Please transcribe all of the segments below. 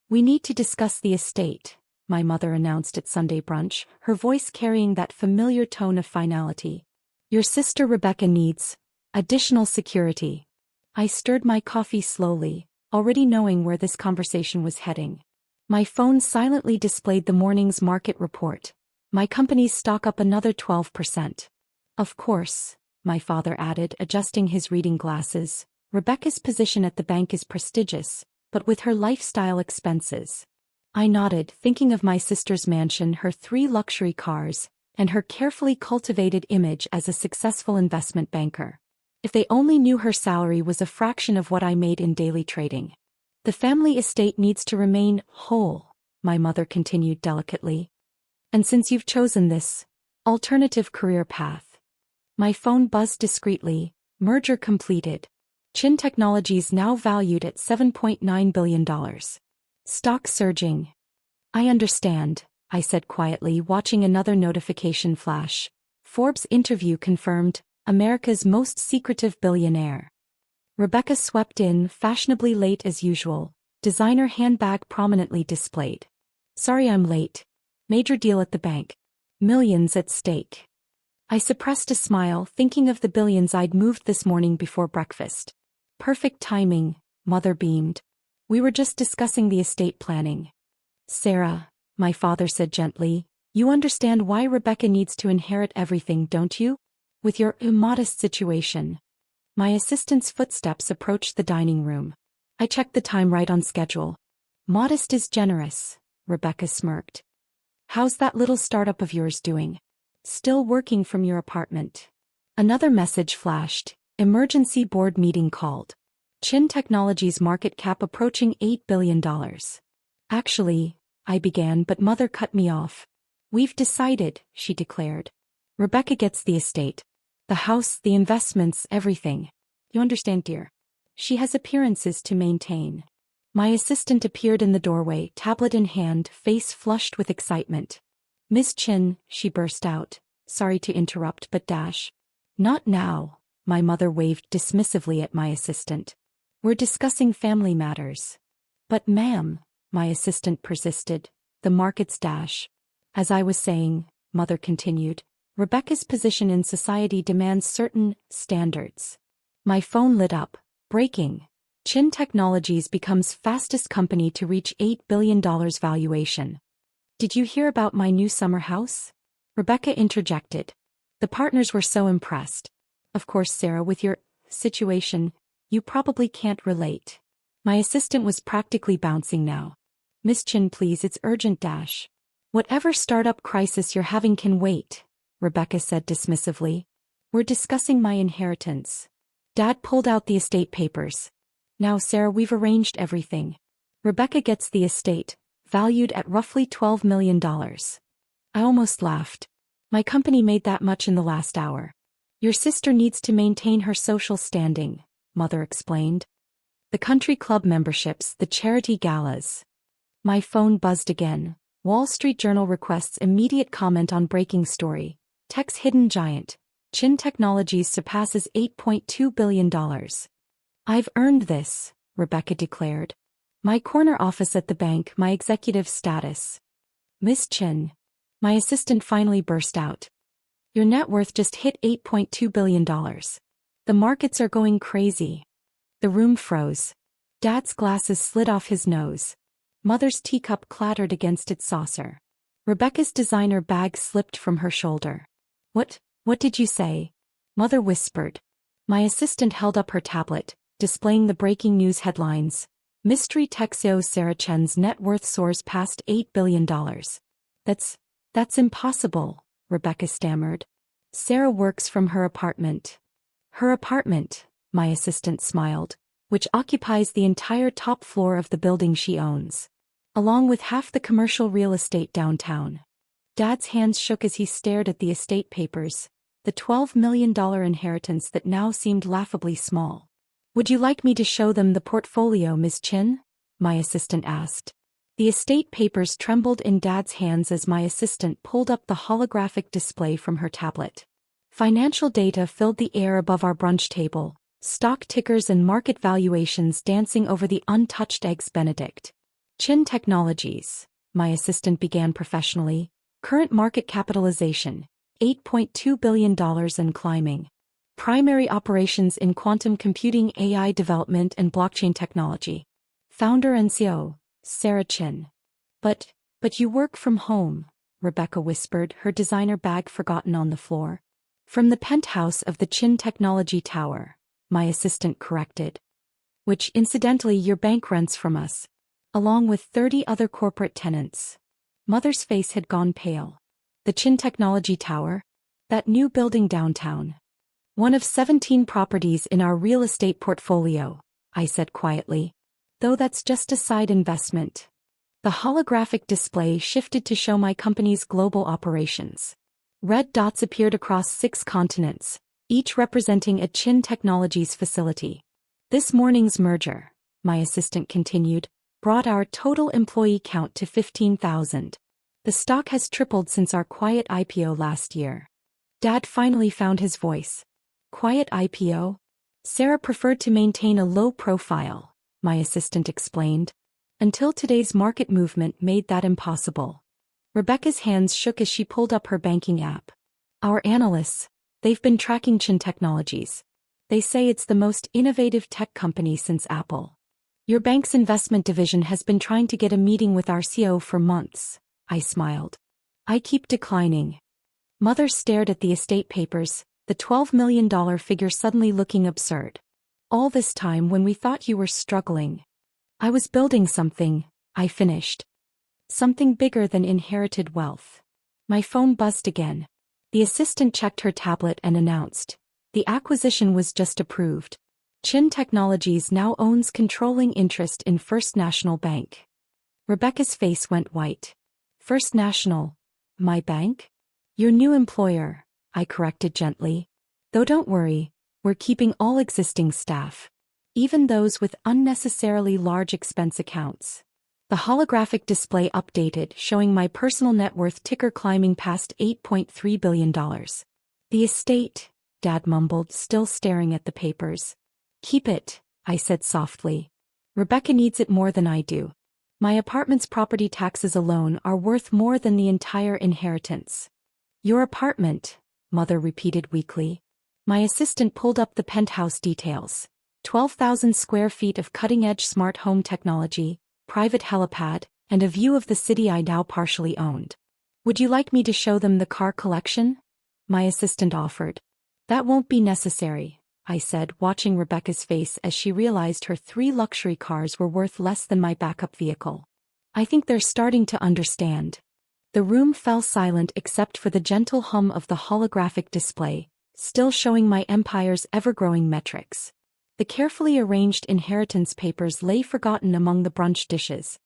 "We need to discuss the estate," my mother announced at Sunday brunch, her voice carrying that familiar tone of finality. "Your sister Rebecca needs additional security." I stirred my coffee slowly, already knowing where this conversation was heading. My phone silently displayed the morning's market report. My company's stock up another 12%. "Of course," my father added, adjusting his reading glasses, "Rebecca's position at the bank is prestigious, but with her lifestyle expenses." I nodded, thinking of my sister's mansion, her 3 luxury cars, and her carefully cultivated image as a successful investment banker. If they only knew her salary was a fraction of what I made in daily trading. "The family estate needs to remain whole," my mother continued delicately. "And since you've chosen this alternative career path." My phone buzzed discreetly. "Merger completed. Chin Technologies now valued at $7.9 billion. Stock surging." "I understand," I said quietly, watching another notification flash. "Forbes interview confirmed, America's most secretive billionaire." Rebecca swept in, fashionably late as usual, designer handbag prominently displayed. "Sorry I'm late. Major deal at the bank. Millions at stake." I suppressed a smile, thinking of the billions I'd moved this morning before breakfast. "Perfect timing," Mother beamed. "We were just discussing the estate planning." "Sarah," my father said gently, "you understand why Rebecca needs to inherit everything, don't you? With your immodest situation." My assistant's footsteps approached the dining room. I checked the time right on schedule. "Modest is generous," Rebecca smirked. "How's that little startup of yours doing? Still working from your apartment?" Another message flashed. Emergency board meeting called. Chin Technologies market cap approaching $8 billion. "Actually," I began, but Mother cut me off. "We've decided," she declared. "Rebecca gets the estate. The house, the investments, everything. You understand, dear? She has appearances to maintain." My assistant appeared in the doorway, tablet in hand, face flushed with excitement. "Miss Chin," she burst out. "Sorry to interrupt, but dash." "Not now," my mother waved dismissively at my assistant. "We're discussing family matters." "But ma'am," my assistant persisted, "the markets dash." "As I was saying," Mother continued, "Rebecca's position in society demands certain standards." My phone lit up. Breaking. Chin Technologies becomes fastest company to reach $8 billion valuation. "Did you hear about my new summer house?" Rebecca interjected. The partners were so impressed. "Of course, Sarah, with your situation, you probably can't relate." My assistant was practically bouncing now. "Miss Chin, please, it's urgent dash." "Whatever startup crisis you're having can wait," Rebecca said dismissively. "We're discussing my inheritance." Dad pulled out the estate papers. "Now, Sarah, we've arranged everything. Rebecca gets the estate, valued at roughly $12 million. I almost laughed. My company made that much in the last hour. "Your sister needs to maintain her social standing," Mother explained. "The country club memberships, the charity galas." My phone buzzed again. Wall Street Journal requests immediate comment on breaking story. Tech's hidden giant. Chin Technologies surpasses $8.2 billion. "I've earned this," Rebecca declared. "My corner office at the bank, my executive status." "Miss Chin." My assistant finally burst out. "Your net worth just hit $8.2 billion. The markets are going crazy." The room froze. Dad's glasses slid off his nose. Mother's teacup clattered against its saucer. Rebecca's designer bag slipped from her shoulder. What did you say?" Mother whispered. My assistant held up her tablet, displaying the breaking news headlines. Mystery tech CEO Sarah Chen's net worth soars past $8 billion. That's impossible," Rebecca stammered. "Sarah works from her apartment." "Her apartment," my assistant smiled, "which occupies the entire top floor of the building she owns, along with half the commercial real estate downtown." Dad's hands shook as he stared at the estate papers, the $12 million inheritance that now seemed laughably small. "Would you like me to show them the portfolio, Miss Chin?" my assistant asked. The estate papers trembled in Dad's hands as my assistant pulled up the holographic display from her tablet. Financial data filled the air above our brunch table, stock tickers and market valuations dancing over the untouched eggs Benedict. Chin Technologies, my assistant began professionally. Current market capitalization, $8.2 billion and climbing. Primary operations in quantum computing, AI development and blockchain technology. Founder and CEO, Sarah Chin. But you work from home, Rebecca whispered, her designer bag forgotten on the floor. From the penthouse of the Chin Technology Tower, my assistant corrected. Which, incidentally, your bank rents from us, along with 30 other corporate tenants. Mother's face had gone pale. The Chin Technology Tower? That new building downtown. One of 17 properties in our real estate portfolio, I said quietly. Though that's just a side investment. The holographic display shifted to show my company's global operations. Red dots appeared across 6 continents, each representing a Chin Technologies facility. This morning's merger, my assistant continued, brought our total employee count to 15,000. The stock has tripled since our quiet IPO last year. Dad finally found his voice. Quiet IPO? Sarah preferred to maintain a low profile, my assistant explained. Until today's market movement made that impossible. Rebecca's hands shook as she pulled up her banking app. Our analysts, they've been tracking Chin Technologies. They say it's the most innovative tech company since Apple. Your bank's investment division has been trying to get a meeting with our CEO for months, I smiled. I keep declining. Mother stared at the estate papers, the $12 million figure suddenly looking absurd. All this time when we thought you were struggling. I was building something, I finished. Something bigger than inherited wealth. My phone buzzed again. The assistant checked her tablet and announced. The acquisition was just approved. Chin Technologies now owns controlling interest in First National Bank. Rebecca's face went white. First National? My bank? Your new employer, I corrected gently. Though don't worry, we're keeping all existing staff. Even those with unnecessarily large expense accounts. The holographic display updated, showing my personal net worth ticker climbing past $8.3 billion. The estate, Dad mumbled, still staring at the papers. Keep it, I said softly. Rebecca needs it more than I do. My apartment's property taxes alone are worth more than the entire inheritance. Your apartment, Mother repeated weakly. My assistant pulled up the penthouse details. 12,000 square feet of cutting-edge smart home technology, private helipad, and a view of the city I now partially owned. Would you like me to show them the car collection? My assistant offered. That won't be necessary, I said, watching Rebecca's face as she realized her 3 luxury cars were worth less than my backup vehicle. I think they're starting to understand. The room fell silent except for the gentle hum of the holographic display, still showing my empire's ever-growing metrics. The carefully arranged inheritance papers lay forgotten among the brunch dishes.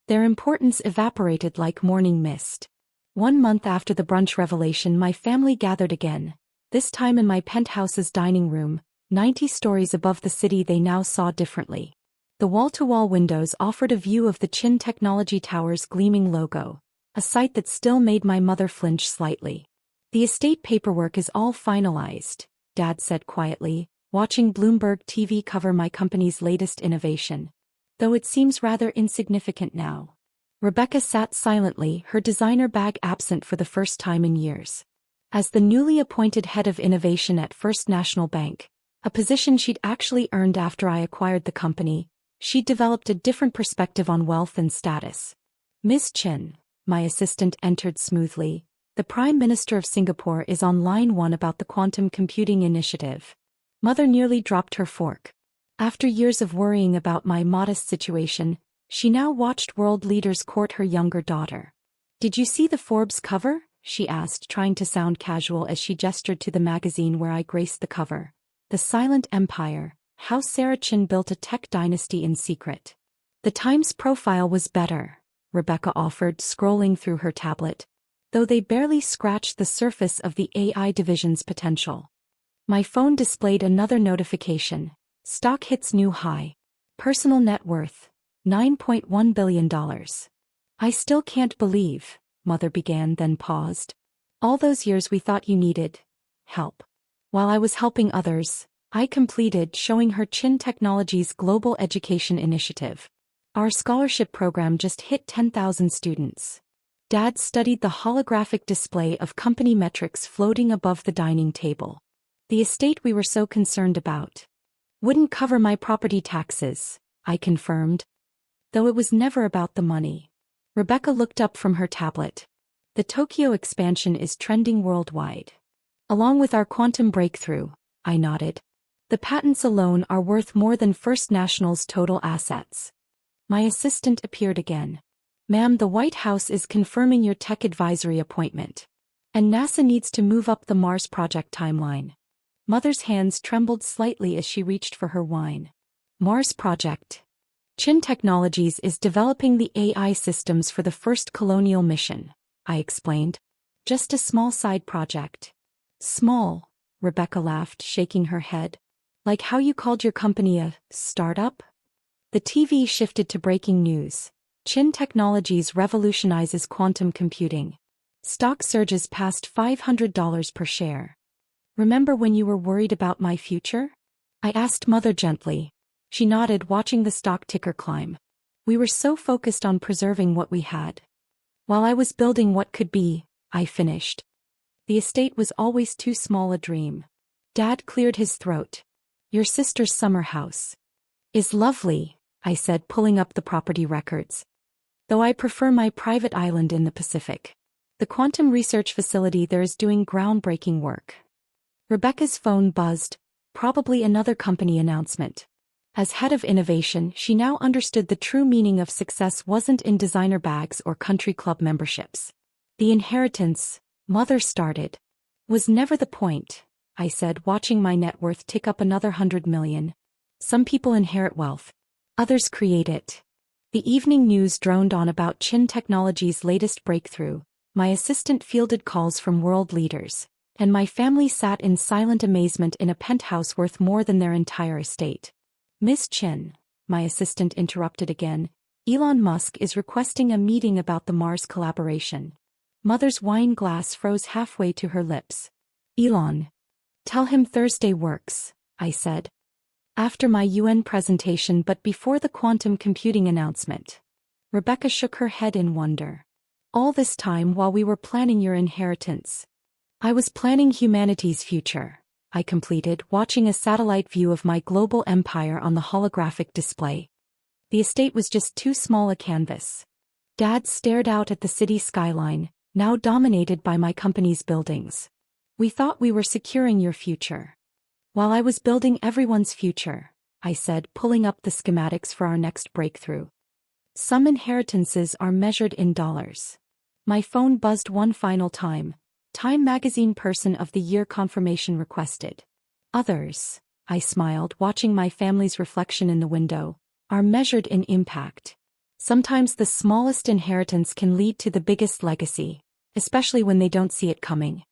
Their importance evaporated like morning mist. 1 month after the brunch revelation, my family gathered again, this time in my penthouse's dining room, 90 stories above the city they now saw differently. The wall-to-wall windows offered a view of the Chin Technology Tower's gleaming logo, a sight that still made my mother flinch slightly. The estate paperwork is all finalized, Dad said quietly, watching Bloomberg TV cover my company's latest innovation. Though it seems rather insignificant now. Rebecca sat silently, her designer bag absent for the first time in years. As the newly appointed head of innovation at First National Bank, a position she'd actually earned after I acquired the company, she'd developed a different perspective on wealth and status. Ms. Chin, my assistant entered smoothly, the Prime Minister of Singapore is on line 1 about the quantum computing initiative. Mother nearly dropped her fork. After years of worrying about my modest situation, she now watched world leaders court her younger daughter. Did you see the Forbes cover? She asked, trying to sound casual as she gestured to the magazine where I graced the cover. The Silent Empire, How Sarah Chin Built a Tech Dynasty in Secret. The Times profile was better, Rebecca offered, scrolling through her tablet. Though they barely scratched the surface of the AI division's potential. My phone displayed another notification. Stock hits new high. Personal net worth, $9.1 billion. I still can't believe, Mother began, then paused. All those years we thought you needed help. While I was helping others, I completed, showing her Chin Technologies' global education initiative. Our scholarship program just hit 10,000 students. Dad studied the holographic display of company metrics floating above the dining table. The estate we were so concerned about wouldn't cover my property taxes, I confirmed. Though it was never about the money. Rebecca looked up from her tablet. The Tokyo expansion is trending worldwide. Along with our quantum breakthrough, I nodded. The patents alone are worth more than First National's total assets. My assistant appeared again. Ma'am, the White House is confirming your tech advisory appointment. And NASA needs to move up the Mars project timeline. Mother's hands trembled slightly as she reached for her wine. Mars project. Chin Technologies is developing the AI systems for the first colonial mission, I explained. Just a small side project. Small, Rebecca laughed, shaking her head. Like how you called your company a startup? The TV shifted to breaking news. Chin Technologies revolutionizes quantum computing. Stock surges past $500 per share. Remember when you were worried about my future? I asked Mother gently. She nodded, watching the stock ticker climb. We were so focused on preserving what we had. While I was building what could be, I finished. The estate was always too small a dream. Dad cleared his throat. Your sister's summer house is lovely, I said, pulling up the property records. Though I prefer my private island in the Pacific. The quantum research facility there is doing groundbreaking work. Rebecca's phone buzzed, probably another company announcement. As head of innovation, she now understood the true meaning of success wasn't in designer bags or country club memberships. The inheritance, Mother started, was never the point, I said, watching my net worth tick up another 100 million. Some people inherit wealth. Others create it. The evening news droned on about Chin Technologies' latest breakthrough. My assistant fielded calls from world leaders, and my family sat in silent amazement in a penthouse worth more than their entire estate. Miss Chin, my assistant interrupted again, Elon Musk is requesting a meeting about the Mars collaboration. Mother's wine glass froze halfway to her lips. Elon. Tell him Thursday works, I said. After my UN presentation but before the quantum computing announcement. Rebecca shook her head in wonder. All this time while we were planning your inheritance. I was planning humanity's future, I completed, watching a satellite view of my global empire on the holographic display. The estate was just too small a canvas. Dad stared out at the city skyline, now dominated by my company's buildings. We thought we were securing your future. While I was building everyone's future, I said, pulling up the schematics for our next breakthrough. Some inheritances are measured in dollars. My phone buzzed one final time. Time Magazine Person of the Year confirmation requested. Others, I smiled, watching my family's reflection in the window, are measured in impact. Sometimes the smallest inheritance can lead to the biggest legacy, especially when they don't see it coming.